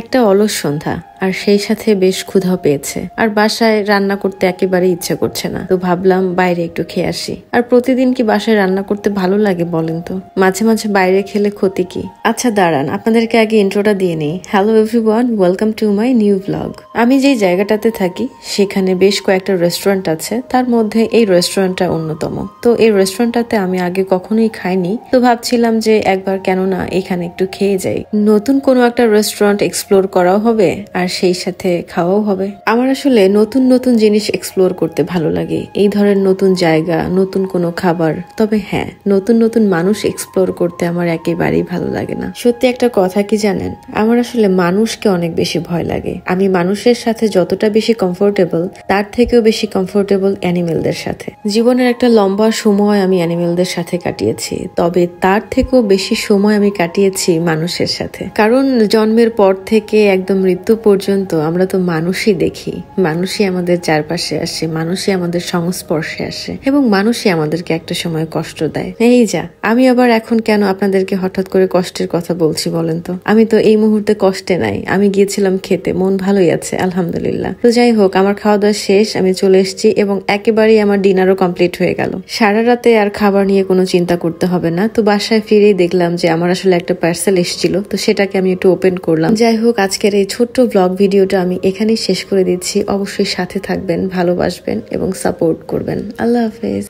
একটা অলস সন্ধ্যা, আর সেই সাথে বেশ ক্ষুধাও পেয়েছে, আর বাসায় রান্না করতে একেবারে ইচ্ছা করছে না। তো ভাবলাম বাইরে একটু খেয়ে আসি। আর প্রতিদিন কি বাসায় রান্না করতে ভালো লাগে বলেন তো? মাঝে মাঝে বাইরে খেলে ক্ষতি কি? আচ্ছা দাঁড়ান, আপনাদেরকে আগে ইন্ট্রোটা দিয়ে নেই। Hello everyone, welcome to my new blog. আমি যেই জায়গাটাতে থাকি সেখানে বেশ কয়েকটা রেস্টুরেন্ট আছে, তার মধ্যে এই রেস্টুরেন্টটা অন্যতম। তো এই রেস্টুরেন্টটাতে আমি আগে কখনোই খাইনি, তো ভাবছিলাম যে একবার কেন না এখানে একটু খেয়ে যাই। নতুন কোনো একটা রেস্টুরেন্ট এক্সপ্লোর করাও হবে আর সেই সাথে খাওয়াও হবে। আমার আসলে নতুন নতুন জিনিস এক্সপ্লোর করতে ভালো লাগে, এই ধরনের নতুন জায়গা, নতুন কোনো খাবার। তবে হ্যাঁ, নতুন নতুন মানুষ এক্সপ্লোর করতে আমার একেবারেই ভালো লাগে না। সত্যি একটা কথা কি জানেন, আমার আসলে মানুষকে অনেক বেশি ভয় লাগে। আমি মানুষের সাথে যতটা বেশি কমফোর্টেবল, তার থেকেও বেশি কমফোর্টেবল অ্যানিমেলদের সাথে। জীবনের একটা লম্বা সময় আমি অ্যানিমেলদের সাথে কাটিয়েছি, তবে তার থেকেও বেশি সময় আমি কাটিয়েছি মানুষের সাথে। কারণ জন্মের পর থেকে একদম মৃত্যু পর্যন্ত আমরা তো মানুষই দেখি, মানুষই আমাদের চারপাশে আসে, মানুষই আমাদের সংস্পর্শে আসে, এবং মানুষই আমাদেরকে একটা সময় কষ্ট দেয়। এই যা, আমি আবার এখন কেন আপনাদেরকে হঠাৎ করে কষ্টের কথা বলছি বলেন তো? আমি তো এই মুহূর্তে কষ্টে নাই, আমি গিয়েছিলাম খেতে, মন ভালোই আছে আলহামদুলিল্লাহ। তো যাই হোক, আমার খাওয়া দাওয়া শেষ, আমি চলে এসেছি এবং একেবারেই আমার ডিনারও কমপ্লিট হয়ে গেল। সারা রাতে আর খাবার নিয়ে কোনো চিন্তা করতে হবে না। তো বাসায় ফিরেই দেখলাম যে আমার আসলে একটা পার্সেল এসেছিল, তো সেটাকে আমি একটু ওপেন করলাম। যাই হোক, আজকের এই ছোট্ট ব্লগ ভিডিওটা আমি এখানেই শেষ করে দিচ্ছি। অবশ্যই সাথে থাকবেন, ভালোবাসবেন এবং সাপোর্ট করবেন। আল্লাহ হাফেজ।